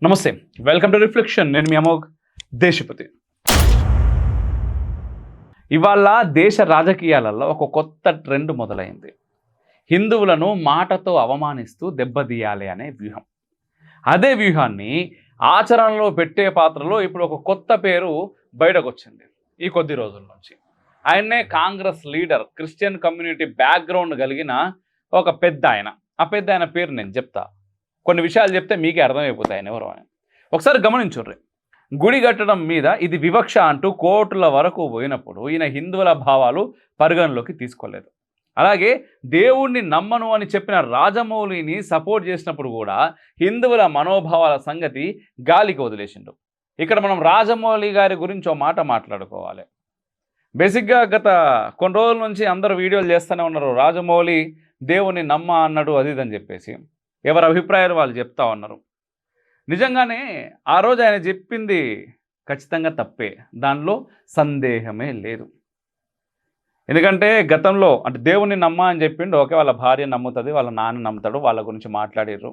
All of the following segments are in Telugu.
నమస్తే, వెల్కమ్ టు రిఫ్లెక్షన్. నేను మీ అమోఘ్ దేశపతి. ఇవాళ దేశ రాజకీయాలలో ఒక కొత్త ట్రెండ్ మొదలైంది. హిందువులను మాటతో అవమానిస్తూ దెబ్బతీయాలి అనే వ్యూహం. అదే వ్యూహాన్ని ఆచరణలో పెట్టే పాత్రలో ఇప్పుడు ఒక కొత్త పేరు బయటకు వచ్చింది ఈ కొద్ది రోజుల నుంచి. ఆయన్నే Congress leader, Christian community background కలిగిన ఒక పెద్ద ఆయన. ఆ పెద్ద ఆయన పేరు నేను చెప్తా, కొన్ని విషయాలు చెప్తే మీకే అర్థమైపోతాయి ఆయన ఎవరో అని. ఒకసారి గమనించుర్రి. గుడి కట్టడం మీద ఇది వివక్ష అంటూ కోర్టుల వరకు పోయినప్పుడు ఈయన హిందువుల భావాలు పరిగణలోకి తీసుకోలేదు. అలాగే దేవుణ్ణి నమ్మను అని చెప్పిన రాజమౌళిని సపోర్ట్ చేసినప్పుడు కూడా హిందువుల మనోభావాల సంగతి గాలికి వదిలేసిండు. ఇక్కడ మనం రాజమౌళి గారి గురించి ఓ మాట మాట్లాడుకోవాలి. బేసిక్గా గత కొన్ని రోజుల నుంచి అందరూ వీడియోలు చేస్తూనే ఉన్నారు, రాజమౌళి దేవుణ్ణి నమ్మ అన్నాడు అది ఇదని చెప్పేసి. ఎవరి అభిప్రాయాలు వాళ్ళు చెప్తా ఉన్నారు. నిజంగానే ఆ రోజు ఆయన చెప్పింది ఖచ్చితంగా తప్పే, దానిలో సందేహమే లేదు. ఎందుకంటే గతంలో అంటే దేవుణ్ణి నమ్మ అని చెప్పిండు, ఓకే, వాళ్ళ భార్య నమ్ముతుంది, వాళ్ళ నాన్న నమ్ముతాడు, వాళ్ళ గురించి మాట్లాడారు,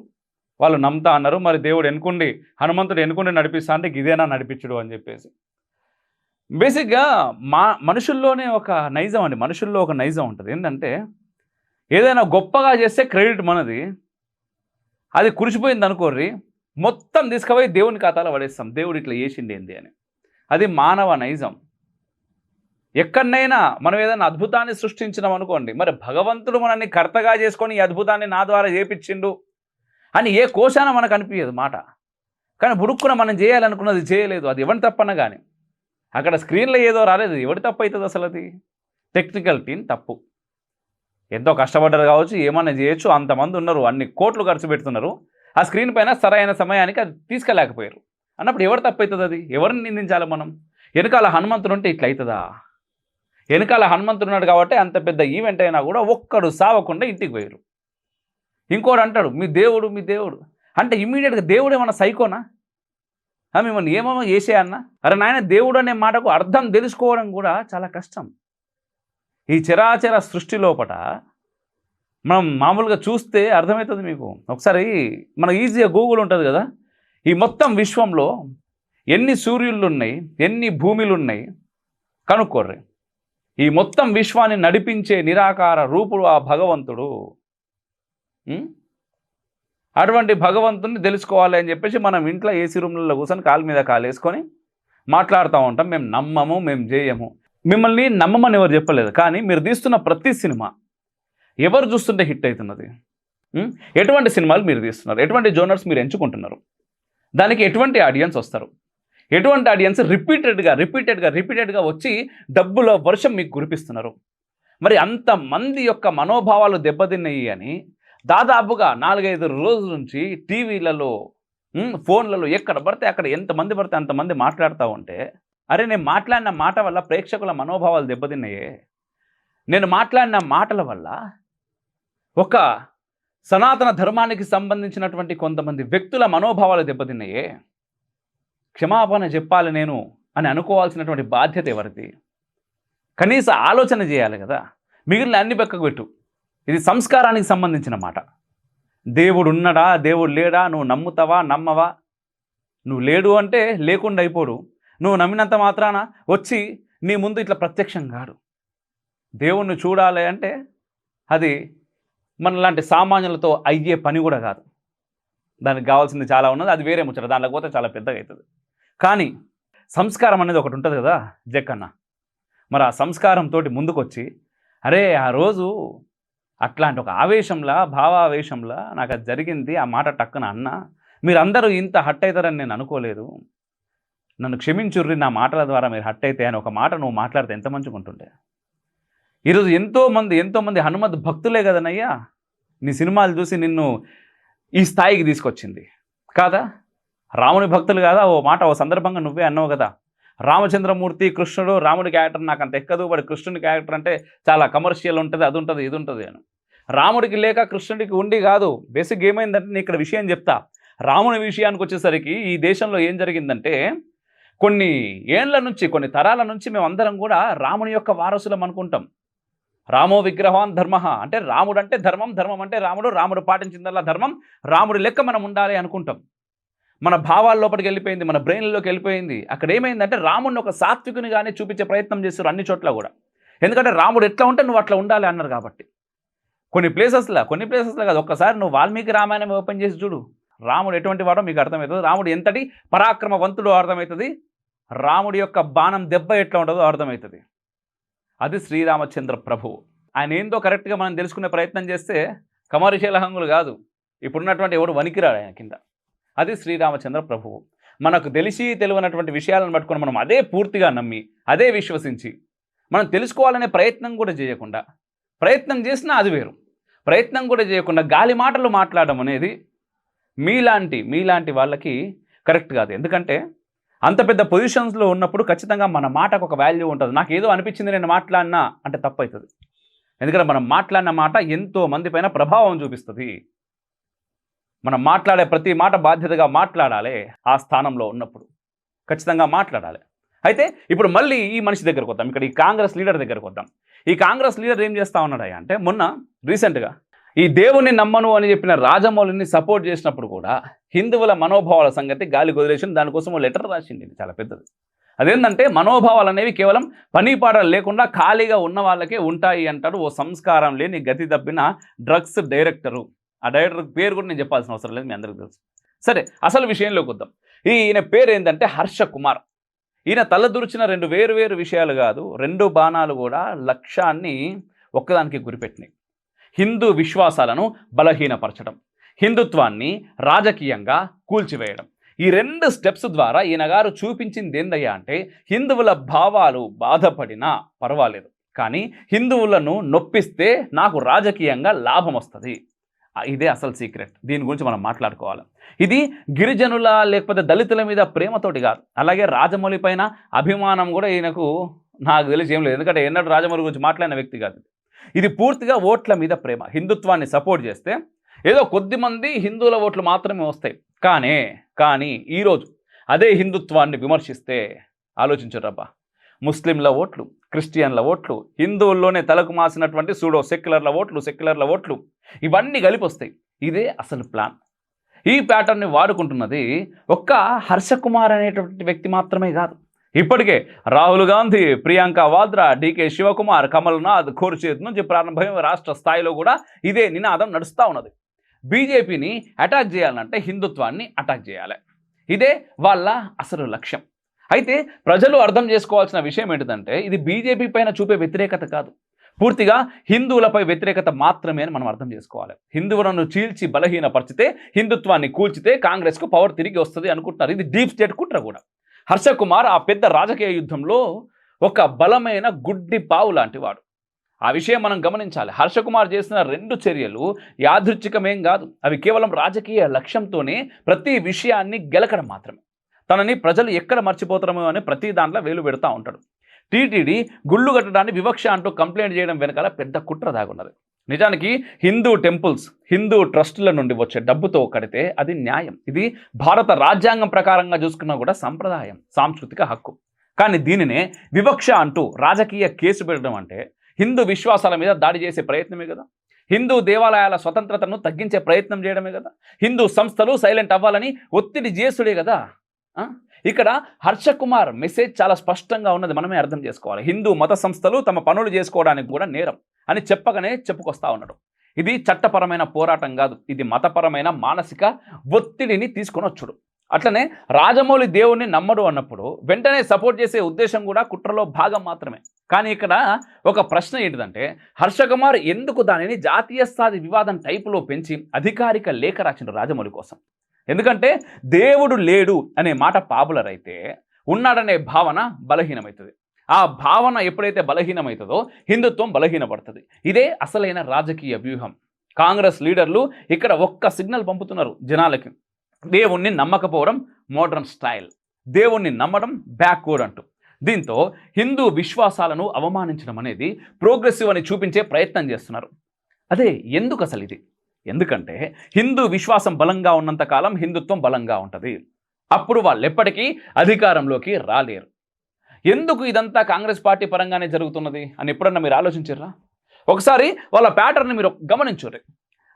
వాళ్ళు నమ్ముతా అన్నారు. మరి దేవుడు ఎన్నుకుండి, హనుమంతుడు ఎన్నుకుండి నడిపిస్తా అంటే ఇదేనా నడిపించుడు అని చెప్పేసి. బేసిక్గా మనుషుల్లోనే ఒక నైజం అండి, మనుషుల్లో ఒక నైజం ఉంటుంది. ఏంటంటే ఏదైనా గొప్పగా చేస్తే క్రెడిట్ మనది, అది కురిసిపోయింది అనుకోర్రి, మొత్తం తీసుకుపోయి దేవుని ఖాతాలో పడేస్తాం, దేవుడు ఇట్లా చేసిండి ఏంది అని. అది మానవ నైజం. ఎక్కడనైనా మనం ఏదైనా అద్భుతాన్ని సృష్టించినాం అనుకోండి, మరి భగవంతుడు మనల్ని కర్తగా చేసుకొని ఈ అద్భుతాన్ని నా ద్వారా చేపించిండు అని ఏ కోశాన మనకు అనిపించదు మాట. కానీ బుడుక్కున మనం చేయాలనుకున్నది చేయలేదు, అది ఎవరి తప్పన్నా కానీ. అక్కడ స్క్రీన్లో ఏదో రాలేదు, ఎవరి తప్పు అవుతుంది అసలు? అది టెక్నికల్ టీం తప్పు. ఎంతో కష్టపడ్డారు కావచ్చు, ఏమన్నా చేయొచ్చు, అంతమంది ఉన్నారు, అన్ని కోట్లు ఖర్చు పెడుతున్నారు, ఆ స్క్రీన్ పైన సరైన సమయానికి అది తీసుకెళ్ళలేకపోయారు అన్నప్పుడు ఎవరు తప్పు అవుతుంది? అది ఎవరిని నిందించాలి మనం? వెనకాల హనుమంతుడు ఉంటే ఇట్లా అవుతుందా? వెనకాల హనుమంతుడు ఉన్నాడు కాబట్టి అంత పెద్ద ఈవెంట్ అయినా కూడా ఒక్కడు సావకుండా ఇంటికి పోయారు. ఇంకోడు అంటాడు మీ దేవుడు మీ దేవుడు అంటే ఇమ్మీడియట్గా దేవుడు ఏమన్నా సైకోనా? మిమ్మల్ని ఏమేమో చేసే అన్న? అరే నాయన, దేవుడు అనే మాటకు అర్థం తెలుసుకోవడం కూడా చాలా కష్టం. ఈ చరాచర సృష్టి లోపట మనం మామూలుగా చూస్తే అర్థమవుతుంది మీకు. ఒకసారి మన ఈజీగా గూగుల్ ఉంటుంది కదా, ఈ మొత్తం విశ్వంలో ఎన్ని సూర్యుళ్ళు ఉన్నాయి, ఎన్ని భూమిలు ఉన్నాయి కనుక్కోర్రి. ఈ మొత్తం విశ్వాన్ని నడిపించే నిరాకార రూపుడు ఆ భగవంతుడు. అటువంటి భగవంతుని తెలుసుకోవాలి అని చెప్పేసి మనం ఇంట్లో ఏసీ రూమ్లలో కూర్చొని కాలు మీద కాలు వేసుకొని మాట్లాడుతూ ఉంటాం, మేము నమ్మము, మేము చేయము. మిమ్మల్ని నమ్మమని ఎవరు చెప్పలేదు, కానీ మీరు తీస్తున్న ప్రతి సినిమా ఎవరు చూస్తుంటే హిట్ అవుతున్నది? ఎటువంటి సినిమాలు మీరు తీస్తున్నారు, ఎటువంటి జోనర్స్ మీరు ఎంచుకుంటున్నారు, దానికి ఎటువంటి ఆడియన్స్ వస్తారు, ఎటువంటి ఆడియన్స్ రిపీటెడ్గా వచ్చి డబ్బుల వర్షం మీకు కురిపిస్తున్నారు. మరి అంతమంది యొక్క మనోభావాలు దెబ్బతిన్నాయి అని దాదాపుగా 4-5 రోజుల నుంచి టీవీలలో, ఫోన్లలో ఎక్కడ పడితే అక్కడ ఎంతమంది పడితే అంతమంది మాట్లాడుతూ ఉంటే, అరే నేను మాట్లాడిన మాట వల్ల ప్రేక్షకుల మనోభావాలు దెబ్బతిన్నాయే, నేను మాట్లాడిన మాటల వల్ల ఒక సనాతన ధర్మానికి సంబంధించినటువంటి కొంతమంది వ్యక్తుల మనోభావాలు దెబ్బతిన్నాయే, క్షమాపణ చెప్పాలి నేను అని అనుకోవాల్సినటువంటి బాధ్యత ఎవరిది? కనీస ఆలోచన చేయాలి కదా. మిగిలిన అన్ని పక్కకు పెట్టు, ఇది సంస్కారానికి సంబంధించిన మాట. దేవుడు ఉన్నాడా, దేవుడు లేడా, నువ్వు నమ్ముతావా నమ్మవా? నువ్వు లేడు అంటే లేకుండా అయిపోడు, నువ్వు నమ్మినంత మాత్రాన వచ్చి నీ ముందు ఇట్లా ప్రత్యక్షం కాడు. దేవుణ్ణి చూడాలి అంటే అది మనలాంటి సామాన్యులతో అయ్యే పని కూడా కాదు. దానికి కావాల్సింది చాలా ఉన్నది, అది వేరే ముచ్చట, దాంట్లో పోతే చాలా పెద్దగా అవుతుంది. కానీ సంస్కారం అనేది ఒకటి ఉంటుంది కదా జక్కన్న. మరి ఆ సంస్కారంతో ముందుకొచ్చి, అరే ఆ రోజు అట్లాంటి ఒక ఆవేశంలా, భావావేశంలా నాకు అది జరిగింది, ఆ మాట టక్కున అన్న, మీరందరూ ఇంత హట్ అవుతారని నేను అనుకోలేదు, నన్ను క్షమించుర్రి, నా మాటల ద్వారా మీరు హట్ అయితే అని ఒక మాట నువ్వు మాట్లాడితే ఎంత మంచిగా ఉంటుండే. ఈరోజు ఎంతోమంది హనుమత్ భక్తులే కదనయ్యా నీ సినిమాలు చూసి నిన్ను ఈ స్థాయికి తీసుకొచ్చింది కాదా? రాముని భక్తులు కాదా? ఓ సందర్భంగా నువ్వే అన్నావు కదా, రామచంద్రమూర్తి కృష్ణుడు, రాముడి క్యారెక్టర్ నాకు అంత ఎక్కదు, వాడి కృష్ణుడి క్యారెక్టర్ అంటే చాలా కమర్షియల్ ఉంటుంది, అది ఉంటుంది ఇది ఉంటుంది అని. రాముడికి లేక కృష్ణుడికి ఉండి కాదు. బేసిక్ ఏమైందంటే నేను ఇక్కడ విషయం చెప్తా. రాముని విషయానికి వచ్చేసరికి ఈ దేశంలో ఏం జరిగిందంటే, కొన్ని ఏండ్ల నుంచి, కొన్ని తరాల నుంచి మేమందరం కూడా రాముని యొక్క వారసులం అనుకుంటాం. రామో విగ్రహాన్ ధర్మ అంటే రాముడు అంటే ధర్మం, ధర్మం అంటే రాముడు, రాముడు పాటించిందల్లా ధర్మం, రాముడి లెక్క మనం ఉండాలి అనుకుంటాం. మన భావాల లోపలికి వెళ్ళిపోయింది, మన బ్రెయిన్లోకి వెళ్ళిపోయింది. అక్కడ ఏమైందంటే రాముడిని ఒక సాత్వికునిగానే చూపించే ప్రయత్నం చేస్తారు అన్ని చోట్ల కూడా. ఎందుకంటే రాముడు ఎట్లా ఉంటే నువ్వు అట్లా ఉండాలి అన్నారు కాబట్టి. కొన్ని ప్లేసెస్లో కాదు, ఒక్కసారి నువ్వు వాల్మీకి రామాయణం ఓపెన్ చేసి చూడు, రాముడు ఎటువంటి వాడో మీకు అర్థమవుతుంది. రాముడు ఎంతటి పరాక్రమవంతుడో అర్థమవుతుంది. రాముడి యొక్క బాణం దెబ్బ ఎట్లా ఉంటుందో అర్థమవుతుంది. అది శ్రీరామచంద్ర ప్రభువు. ఆయన ఏందో కరెక్ట్గా మనం తెలుసుకునే ప్రయత్నం చేస్తే కమర్షియల్ హంగులు కాదు, ఇప్పుడున్నటువంటి ఎవడు వనికిరాడు ఆయన కింద. అది శ్రీరామచంద్ర ప్రభువు. మనకు తెలిసి తెలియనటువంటి విషయాలను పట్టుకొని మనం అదే పూర్తిగా నమ్మి అదే విశ్వసించి మనం తెలుసుకోవాలనే ప్రయత్నం కూడా చేయకుండా, ప్రయత్నం చేసినా అది వేరు, ప్రయత్నం కూడా చేయకుండా గాలి మాటలు మాట్లాడడం అనేది మీలాంటి వాళ్ళకి కరెక్ట్ కాదు. ఎందుకంటే అంత పెద్ద పొజిషన్స్లో ఉన్నప్పుడు ఖచ్చితంగా మన మాటకు ఒక వాల్యూ ఉంటుంది. నాకు ఏదో అనిపించింది నేను మాట్లాడినా అంటే తప్పు అవుతుంది. ఎందుకంటే మనం మాట్లాడిన మాట ఎంతో మంది పైన ప్రభావం చూపిస్తుంది. మనం మాట్లాడే ప్రతి మాట బాధ్యతగా మాట్లాడాలి. ఆ స్థానంలో ఉన్నప్పుడు ఖచ్చితంగా మాట్లాడాలి. అయితే ఇప్పుడు మళ్ళీ ఈ మనిషి దగ్గరకు వద్దాం, ఇక్కడ ఈ కాంగ్రెస్ లీడర్ దగ్గరకు వద్దాం. ఈ కాంగ్రెస్ లీడర్ ఏం చేస్తూ ఉన్నాడు అంటే, మొన్న రీసెంట్గా ఈ దేవుణ్ణి నమ్మను అని చెప్పిన రాజమౌళిని సపోర్ట్ చేసినప్పుడు కూడా హిందువుల మనోభావాల సంగతి గాలి వదిలేసి దానికోసం ఓ లెటర్ రాసింది, చాలా పెద్దది. అదేంటంటే మనోభావాలు అనేవి కేవలం పని పాటలు లేకుండా ఖాళీగా ఉన్న వాళ్ళకే ఉంటాయి అంటాడు ఓ సంస్కారం లేని గతి తప్పిన డ్రగ్స్ డైరెక్టరు. ఆ డైరెక్టర్ పేరు కూడా నేను చెప్పాల్సిన అవసరం లేదు, మీ అందరికీ తెలుసు. సరే, అసలు విషయంలోకి వద్దాం. ఈయన పేరు ఏంటంటే హర్ష కుమార్. ఈయన తలదూర్చిన రెండు వేరు విషయాలు కాదు, రెండు బాణాలు కూడా లక్ష్యాన్ని ఒక్కదానికి గురిపెట్టినాయి. హిందూ విశ్వాసాలను బలహీనపరచడం, హిందుత్వాన్ని రాజకీయంగా కూల్చివేయడం. ఈ రెండు స్టెప్స్ ద్వారా ఈయన గారు చూపించింది ఏందయ్యా అంటే, హిందువుల భావాలు బాధపడినా పర్వాలేదు, కానీ హిందువులను నొప్పిస్తే నాకు రాజకీయంగా లాభం వస్తుంది. ఇదే అసలు సీక్రెట్. దీని గురించి మనం మాట్లాడుకోవాలి. ఇది గిరిజనుల లేకపోతే దళితుల మీద ప్రేమతోటి కాదు, అలాగే రాజమౌళి పైన అభిమానం కూడా ఈయనకు నాకు తెలిసి ఏం లేదు. ఎందుకంటే ఎన్నడూ రాజమౌళి గురించి మాట్లాడిన వ్యక్తి కాదు. ఇది పూర్తిగా ఓట్ల మీద ప్రేమ. హిందుత్వాన్ని సపోర్ట్ చేస్తే ఏదో కొద్దిమంది హిందువుల ఓట్లు మాత్రమే వస్తాయి. కానీ ఈరోజు అదే హిందుత్వాన్ని విమర్శిస్తే ఆలోచించరబ్బా, ముస్లింల ఓట్లు, క్రిస్టియన్ల ఓట్లు, హిందువుల్లోనే తలకు మాసినటువంటి సూడో సెక్యులర్ల ఓట్లు ఇవన్నీ కలిపి వస్తాయి. ఇదే అసలు ప్లాన్. ఈ ప్యాటర్న్ని వాడుకుంటున్నది ఒక్క హర్ష కుమార్ అనేటువంటి వ్యక్తి మాత్రమే కాదు. ఇప్పటికే రాహుల్ గాంధీ, ప్రియాంక వాద్రా, డీకే శివకుమార్, కమల్నాథ్, ఖుర్షీద్ నుంచి ప్రారంభమైన రాష్ట్ర స్థాయిలో కూడా ఇదే నినాదం నడుస్తూ ఉన్నది. బీజేపీని అటాక్ చేయాలంటే హిందుత్వాన్ని అటాక్ చేయాలి. ఇదే వాళ్ళ అసలు లక్ష్యం. అయితే ప్రజలు అర్థం చేసుకోవాల్సిన విషయం ఏంటంటే, ఇది బీజేపీ పైన చూపే వ్యతిరేకత కాదు, పూర్తిగా హిందువులపై వ్యతిరేకత మాత్రమే అని మనం అర్థం చేసుకోవాలి. హిందువులను చీల్చి బలహీనపరిచితే, హిందుత్వాన్ని కూల్చితే కాంగ్రెస్కు పవర్ తిరిగి వస్తుంది అనుకుంటున్నారు. ఇది డీప్ స్టేట్ కుట్ర కూడా. హర్ష కుమార్ ఆ పెద్ద రాజకీయ యుద్ధంలో ఒక బలమైన గుడ్డి పావు లాంటి వాడు. ఆ విషయం మనం గమనించాలి. హర్ష కుమార్ చేసిన రెండు చర్యలు యాదృచ్ఛికమేం కాదు, అవి కేవలం రాజకీయ లక్ష్యంతోనే ప్రతి విషయాన్ని గెలకడం మాత్రమే. తనని ప్రజలు ఎక్కడ మర్చిపోతారమో అని ప్రతి దాంట్లో వేలు పెడతా ఉంటాడు. టీటీడీ గుళ్ళు కట్టడాన్ని వివక్ష అంటూ కంప్లైంట్ చేయడం వెనకాల పెద్ద కుట్ర దాగున్నది. నిజానికి హిందూ టెంపుల్స్, హిందూ ట్రస్టుల నుండి వచ్చే డబ్బుతో కడితే అది న్యాయం. ఇది భారత రాజ్యాంగం ప్రకారంగా చూసుకున్నా కూడా సంప్రదాయం, సాంస్కృతిక హక్కు. కానీ దీనినే వివక్ష అంటూ రాజకీయ కేసు పెట్టడం అంటే హిందూ విశ్వాసాల మీద దాడి చేసే ప్రయత్నమే కదా, హిందూ దేవాలయాల స్వతంత్రతను తగ్గించే ప్రయత్నం చేయడమే కదా, హిందూ సంస్థలు సైలెంట్ అవ్వాలని ఒత్తిడి చేసుడే కదా. ఇక్కడ హర్ష కుమార్ మెసేజ్ చాలా స్పష్టంగా ఉన్నది, మనమే అర్థం చేసుకోవాలి. హిందూ మత సంస్థలు తమ పనులు చేసుకోవడానికి కూడా నేరం అని చెప్పగానే చెప్పుకొస్తా ఉన్నాడు. ఇది చట్టపరమైన పోరాటం కాదు, ఇది మతపరమైన మానసిక ఒత్తిడిని తీసుకొని వచ్చుడు. అట్లనే రాజమౌళి దేవుణ్ణి నమ్మడు అన్నప్పుడు వెంటనే సపోర్ట్ చేసే ఉద్దేశం కూడా కుట్రలో భాగం మాత్రమే. కానీ ఇక్కడ ఒక ప్రశ్న ఏంటిదంటే, హర్ష కుమార్ ఎందుకు దానిని జాతీయ స్థాయి వివాదం టైపులో పెంచి అధికారిక లేఖ రాసిండు రాజమౌళి కోసం? ఎందుకంటే దేవుడు లేడు అనే మాట పాపులర్ అయితే ఉన్నాడనే భావన బలహీనమవుతుంది. ఆ భావన ఎప్పుడైతే బలహీనమవుతుందో హిందుత్వం బలహీనపడుతుంది. ఇదే అసలైన రాజకీయ వ్యూహం. కాంగ్రెస్ లీడర్లు ఇక్కడ ఒక్క సిగ్నల్ పంపుతున్నారు జనాలకి, దేవుణ్ణి నమ్మకపోవడం మోడర్న్ స్టైల్, దేవుణ్ణి నమ్మడం బ్యాక్వర్డ్ అంటూ. దీంతో హిందూ విశ్వాసాలను అవమానించడం అనేది ప్రోగ్రెసివ్ అని చూపించే ప్రయత్నం చేస్తున్నారు. అదే ఎందుకు అసలు ఇది? ఎందుకంటే హిందూ విశ్వాసం బలంగా ఉన్నంత కాలం హిందుత్వం బలంగా ఉంటుంది. అప్పుడు వాళ్ళు ఎప్పటికీ అధికారంలోకి రాలేరు. ఎందుకు ఇదంతా కాంగ్రెస్ పార్టీ పరంగానే జరుగుతున్నది అని ఎప్పుడన్నా మీరు ఆలోచించారా? ఒకసారి వాళ్ళ ప్యాటర్న్ మీరు గమనించుర్రి.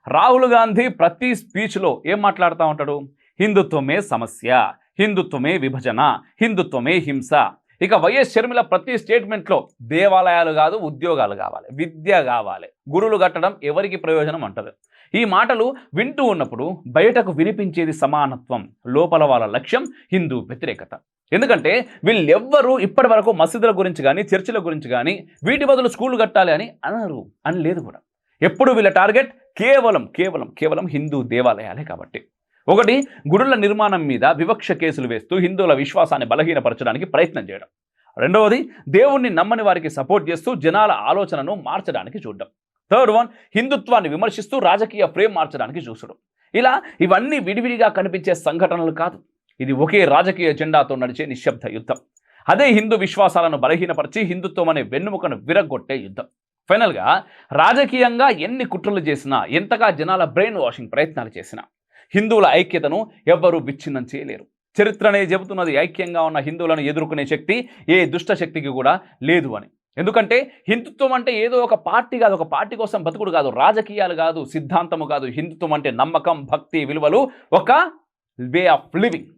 రాహుల్ గాంధీ ప్రతి స్పీచ్లో ఏం మాట్లాడుతూ ఉంటాడు? హిందుత్వమే సమస్య, హిందుత్వమే విభజన, హిందుత్వమే హింస. ఇక వైఎస్ షర్మిల ప్రతి స్టేట్మెంట్లో దేవాలయాలు కాదు, ఉద్యోగాలు కావాలి, విద్య కావాలి, గురులు కట్టడం ఎవరికి ప్రయోజనం అంటది. ఈ మాటలు వింటూ ఉన్నప్పుడు బయటకు వినిపించేది సమానత్వం, లోపల వాళ్ళ లక్ష్యం హిందూ వ్యతిరేకత. ఎందుకంటే వీళ్ళెవ్వరూ ఇప్పటి వరకు మసీదుల గురించి కానీ, చర్చిల గురించి కానీ, వీటి బదులు స్కూళ్ళు కట్టాలి అని అనరు, అని లేదు కూడా. ఎప్పుడు వీళ్ళ టార్గెట్ కేవలం కేవలం కేవలం హిందూ దేవాలయాలే. కాబట్టి ఒకటి, గుడుల నిర్మాణం మీద వివక్ష కేసులు వేస్తూ హిందువుల విశ్వాసాన్ని బలహీనపరచడానికి ప్రయత్నం చేయడం. రెండవది, దేవుణ్ణి నమ్మని వారికి సపోర్ట్ చేస్తూ జనాల ఆలోచనను మార్చడానికి చూడడం. థర్డ్ వన్, హిందుత్వాన్ని విమర్శిస్తూ రాజకీయ ఫ్రేమ్ మార్చడానికి చూసడం. ఇలా ఇవన్నీ విడివిడిగా కనిపించే సంఘటనలు కాదు, ఇది ఒకే రాజకీయ జెండాతో నడిచే నిశ్శబ్ద యుద్ధం. అదే హిందూ విశ్వాసాలను బలహీనపరిచి హిందుత్వం అనే వెన్నుముకను విరగొట్టే యుద్ధం. ఫైనల్గా రాజకీయంగా ఎన్ని కుట్రలు చేసినా, ఎంతగా జనాల బ్రెయిన్ వాషింగ్ ప్రయత్నాలు చేసినా హిందువుల ఐక్యతను ఎవ్వరూ విచ్ఛిన్నం చేయలేరు. చరిత్రనే చెబుతున్నది ఐక్యంగా ఉన్న హిందువులను ఎదుర్కొనే శక్తి ఏ దుష్ట శక్తికి కూడా లేదు అని. ఎందుకంటే హిందుత్వం అంటే ఏదో ఒక పార్టీ కాదు, ఒక పార్టీ కోసం బతుకుడు కాదు, రాజకీయాలు కాదు, సిద్ధాంతము కాదు. హిందుత్వం అంటే నమ్మకం, భక్తి, విలువలు, ఒక వే ఆఫ్ లివింగ్.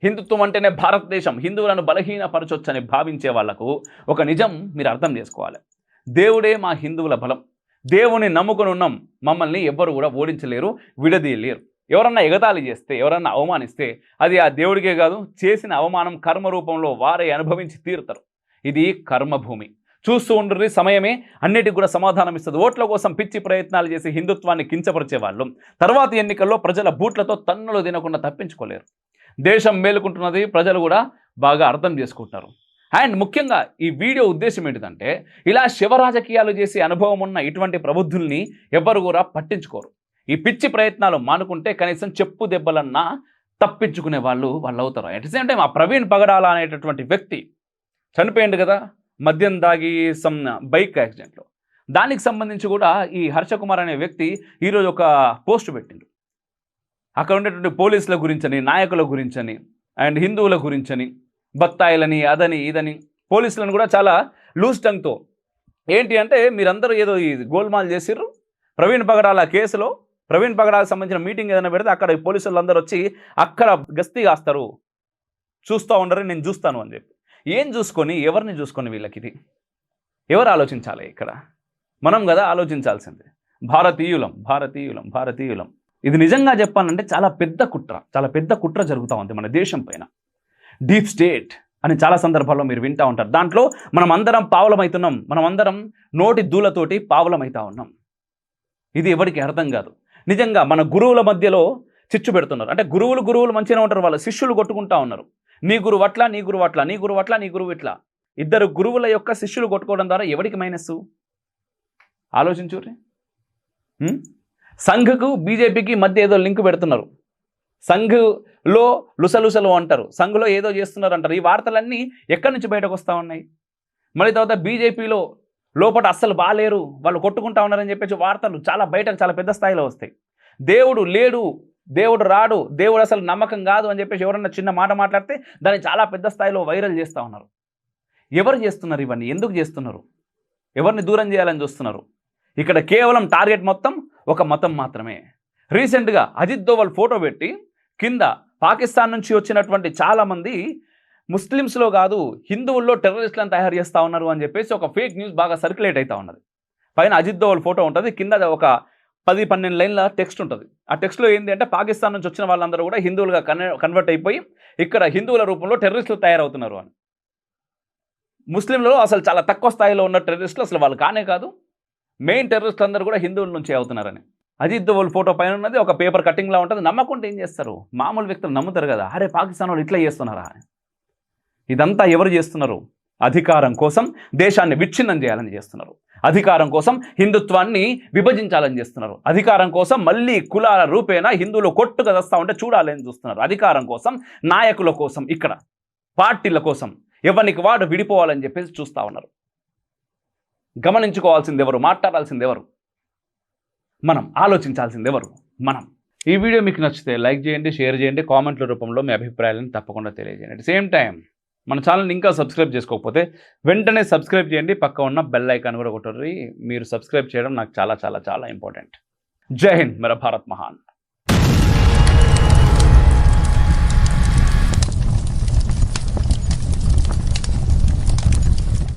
హిందుత్వం అంటేనే భారతదేశం. హిందువులను బలహీనపరచొచ్చని భావించే వాళ్లకు ఒక నిజం మీరు అర్థం చేసుకోవాలి. దేవుడే మా హిందువుల బలం. దేవుని నమ్ముకొని ఉన్నాం, మమ్మల్ని ఎవ్వరు కూడా ఓడించలేరు, విడదీయలేరు. ఎవరన్నా ఎగతాళి చేస్తే, ఎవరన్నా అవమానిస్తే అది ఆ దేవుడికే కాదు, చేసిన అవమానం కర్మ రూపంలో వారే అనుభవించి తీరుతారు. ఇది కర్మభూమి. చూస్తూ ఉండ్రి, సమయమే అన్నిటికి కూడా సమాధానం ఇస్తుంది. ఓట్ల కోసం పిచ్చి ప్రయత్నాలు చేసి హిందుత్వాన్ని కించపరిచే వాళ్ళు తర్వాత ఎన్నికల్లో ప్రజల బూట్లతో తన్నులు తినకుండా తప్పించుకోలేరు. దేశం మేలుకుంటున్నది ప్రజలు కూడా బాగా అర్థం చేసుకుంటున్నారు. అండ్ ముఖ్యంగా ఈ వీడియో ఉద్దేశం ఏంటిదంటే, ఇలా శివరాజకీయాలు చేసే అనుభవం ఉన్న ఇటువంటి ప్రబుద్ధుల్ని ఎవ్వరు కూడా పట్టించుకోరు. ఈ పిచ్చి ప్రయత్నాలు మానుకుంటే కనీసం చెప్పు దెబ్బలన్నా తప్పించుకునే వాళ్ళు అవుతారు. అట్ ది సేమ్ టైం ఆ ప్రవీణ్ పగడాల అనేటటువంటి వ్యక్తి చనిపోయింది కదా, మద్యం దాగి సమ్ బైక్ యాక్సిడెంట్లో. దానికి సంబంధించి కూడా ఈ హర్షకుమార్ అనే వ్యక్తి ఈరోజు ఒక పోస్ట్ పెట్టిండు. అక్కడ ఉండేటువంటి పోలీసుల గురించని, నాయకుల గురించని, అండ్ హిందువుల గురించని, బత్తాయిలని, అదని ఇదని, పోలీసులను కూడా చాలా లూజ్ టంగ్తో ఏంటి అంటే, మీరందరూ ఏదో ఈ గోల్మాల్ చేసిర్రు, ప్రవీణ్ పగడాల కేసులో ప్రవీణ్ పగడాలకు సంబంధించిన మీటింగ్ ఏదైనా పెడితే అక్కడ ఈ పోలీసులు అందరూ వచ్చి అక్కడ గస్తీ కాస్తారు, చూస్తూ ఉండరు, నేను చూస్తాను అని చెప్పి. ఏం చూసుకొని, ఎవరిని చూసుకొని వీళ్ళకి ఇది ఎవరు ఆలోచించాలి? ఇక్కడ మనం కదా ఆలోచించాల్సింది. భారతీయులం భారతీయులం భారతీయులం. ఇది నిజంగా చెప్పాలంటే చాలా పెద్ద కుట్ర జరుగుతూ ఉంది మన దేశం పైన. డీప్ స్టేట్ అని చాలా సందర్భాల్లో మీరు వింటూ ఉంటారు. దాంట్లో మనం అందరం పావులమవుతున్నాం, మనం అందరం నోటి దూలతోటి పావులమవుతా ఉన్నాం. ఇది ఎవరికి అర్థం కాదు. నిజంగా మన గురువుల మధ్యలో చిచ్చు పెడుతున్నారు. అంటే గురువులు మంచిగా ఉంటారు, వాళ్ళ శిష్యులు కొట్టుకుంటా ఉన్నారు. నీ గురువు అట్లా, నీ గురువు అట్లా, నీ గురువు అట్లా, నీ గురువు ఇట్లా. ఇద్దరు గురువుల యొక్క శిష్యులు కొట్టుకోవడం ద్వారా ఎవరికి మైనస్? ఆలోచించుర్రి. సంఘకు బీజేపీకి మధ్య ఏదో లింక్ పెడుతున్నారు. సంఘలో లుసలుసలు అంటారు, సంఘలో ఏదో చేస్తున్నారు అంటారు. ఈ వార్తలన్నీ ఎక్కడి నుంచి బయటకు వస్తూ ఉన్నాయి? మళ్ళీ తర్వాత బీజేపీలో లోపల అస్సలు బాలేరు, వాళ్ళు కొట్టుకుంటా ఉన్నారని చెప్పేసి వార్తలు చాలా పెద్ద స్థాయిలో వస్తాయి. దేవుడు లేడు, దేవుడు రాడు, దేవుడు అసలు నమ్మకం కాదు అని చెప్పేసి ఎవరన్నా చిన్న మాట మాట్లాడితే దాన్ని చాలా పెద్ద స్థాయిలో వైరల్ చేస్తూ ఉన్నారు. ఎవరు చేస్తున్నారు ఇవన్నీ? ఎందుకు చేస్తున్నారు? ఎవరిని దూరం చేయాలని చూస్తున్నారు? ఇక్కడ కేవలం టార్గెట్ మొత్తం ఒక మతం మాత్రమే. రీసెంట్గా అజిత్ దోవల్ ఫోటో పెట్టి కింద పాకిస్తాన్ నుంచి వచ్చినటువంటి చాలామంది ముస్లిమ్స్లో కాదు హిందువుల్లో టెర్రరిస్టులను తయారు చేస్తూ ఉన్నారు అని చెప్పేసి ఒక ఫేక్ న్యూస్ బాగా సర్క్యులేట్ అవుతూ ఉన్నది. పైన అజిత్ దోవల్ ఫోటో ఉంటుంది, కింద ఒక 10-12 లైన్ల టెక్స్ట్ ఉంటుంది. ఆ టెక్స్ట్లో ఏంటి అంటే, పాకిస్తాన్ నుంచి వచ్చిన వాళ్ళందరూ కూడా హిందువులుగా కన్వర్ట్ అయిపోయి ఇక్కడ హిందువుల రూపంలో టెర్రరిస్టులు తయారవుతున్నారు అని. ముస్లింలలో అసలు చాలా తక్కువ స్థాయిలో ఉన్న టెర్రరిస్టులు అసలు వాళ్ళు కానే కాదు, మెయిన్ టెర్రరిస్టులు అందరూ కూడా హిందువుల నుంచి అవుతున్నారని. అజిత్ దోవల్ ఫోటో పైన ఉన్నది ఒక పేపర్ కటింగ్లా ఉంటుంది. నమ్మకుంటే ఏం చేస్తారు? మామూలు వ్యక్తులు నమ్ముతారు కదా, అరే పాకిస్తాన్ వాళ్ళు ఇట్లా చేస్తున్నారా. ఇదంతా ఎవరు చేస్తున్నారు? అధికారం కోసం దేశాన్ని విచ్ఛిన్నం చేయాలని చేస్తున్నారు. అధికారం కోసం హిందుత్వాన్ని విభజించాలని చేస్తున్నారు. అధికారం కోసం మళ్ళీ కులాల రూపేణ హిందువులు కొట్టుగా వస్తూ ఉంటే చూడాలని చూస్తున్నారు. అధికారం కోసం, నాయకుల కోసం, ఇక్కడ పార్టీల కోసం ఎవరికి వాడు విడిపోవాలని చెప్పేసి చూస్తూ ఉన్నారు. గమనించుకోవాల్సింది ఎవరు? మాట్లాడాల్సింది ఎవరు? మనం ఆలోచించాల్సింది ఎవరు? మనం. ఈ వీడియో మీకు నచ్చితే లైక్ చేయండి, షేర్ చేయండి, కామెంట్ల రూపంలో మీ అభిప్రాయాలను తప్పకుండా తెలియజేయండి. అట్ సేమ్ టైం మన ఛానల్ని ఇంకా సబ్స్క్రైబ్ చేసుకోకపోతే వెంటనే సబ్స్క్రైబ్ చేయండి, పక్క ఉన్న బెల్ ఐకాన్ కూడా కొట్టండి. మీరు సబ్స్క్రైబ్ చేయడం నాకు చాలా చాలా చాలా ఇంపార్టెంట్. జై హింద్, మేరా భారత్ మహాన్.